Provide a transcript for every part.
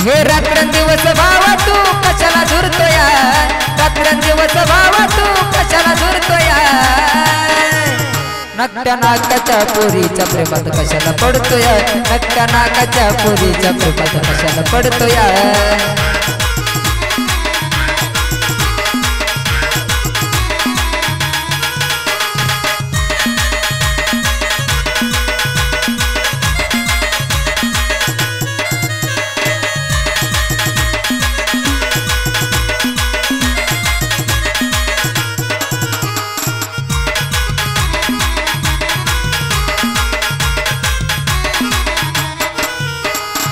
हे रात्रंदिवस भावा तू कशाला झुरतोय रात्रंदिवस भावा तू कशाला झुरतोय नकट्या नाकाच्या पोरीच्या प्रेमात कशाला पडतोय नकट्या नाकाच्या पोरीच्या प्रेमात कशाला पडतोय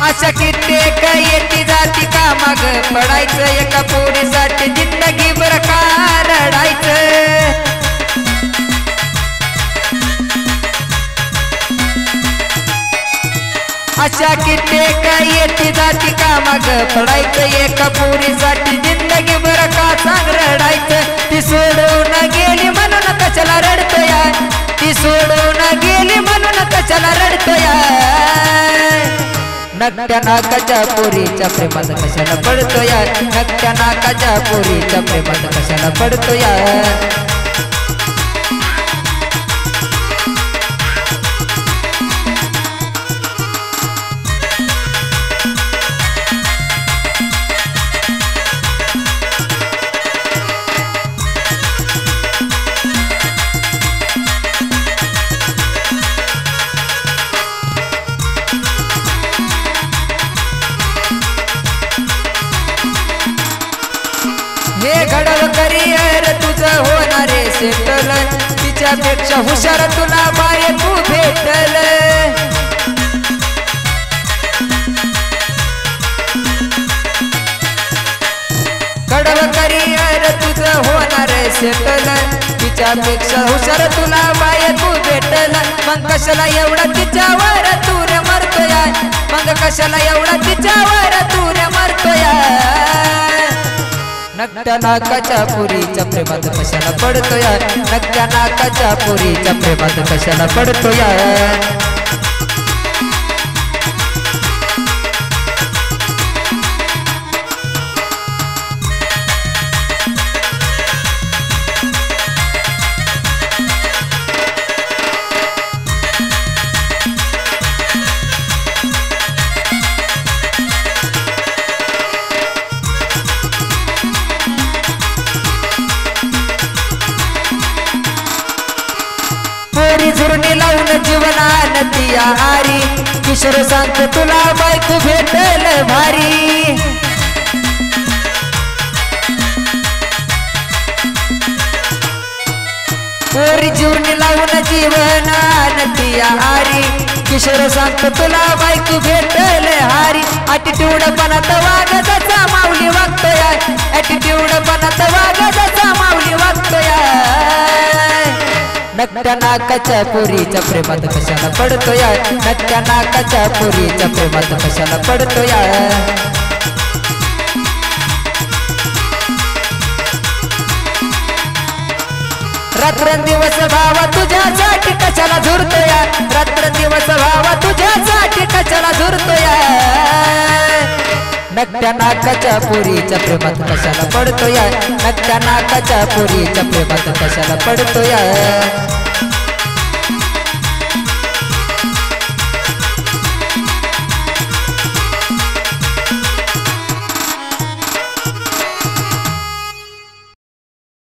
अशा कित्येक येती जाती का माग पडायचं एका पोरीसाठी जिंदगी भर का रडायचं अशा कित्येक येती जाती का माग पडायचं एका पोरीसाठी जिंदगी भर का सांग रडायचं ती सोडून गेली म्हणून कशाला रडतोय ती सोडून गेली म्हणून कशाला रडतोय नकट्या नाकाच्या पोरीच्या प्रेमात कशाला पडतोय नकट्या नाकाच्या पोरीच्या प्रेमात कशाला पडतोय हे घडव करियर तुझं होणारे सेटल तिच्यापेक्षा हुशार तुला बाय तू भेटल घडव करियर तुझं होणारे सेटल तिच्यापेक्षा हुशार तुला बाय तू भेटल मग कशाला एवढा तिच्यावर तू रे मरतोय मग कशाला एवढा तिच्यावर तू रे मरतोय नकट्या नाकाच्या पोरीच्या प्रेमात कशाला पडतोय नकट्या नाकाच्या पोरीच्या प्रेमात कशाला पडतोय पोरी झुरणी लावून जीवनान ती आहारी किशोर सांगतो तुला बायको भेटल भारी पोरी झुरणी लावून जीवनान ती आहारी किशोर सांगतो तुला बायको भेटल हारी ॲटिट्यूड पणात वाग जसा माऊली वागतोय ॲटिट्यूड पणात वाग जसा माऊली वागतोय नकट्या नाकाच्या पोरीच्या प्रेमात कशाला पडतोय नकट्या नाकाच्या पोरीच्या प्रेमात कशाला पडतोय रात्रंदिवस भावा तुझ्यासाठी कशाला झुरतोय रात्रंदिवस भावा तुझ्यासाठी कशाला झुरतोय नकट्या नाकाच्या पोरीच्या प्रेमात कशाला पडतोय नकट्या नाकाच्या पोरीच्या प्रेमात कशाला पडतोय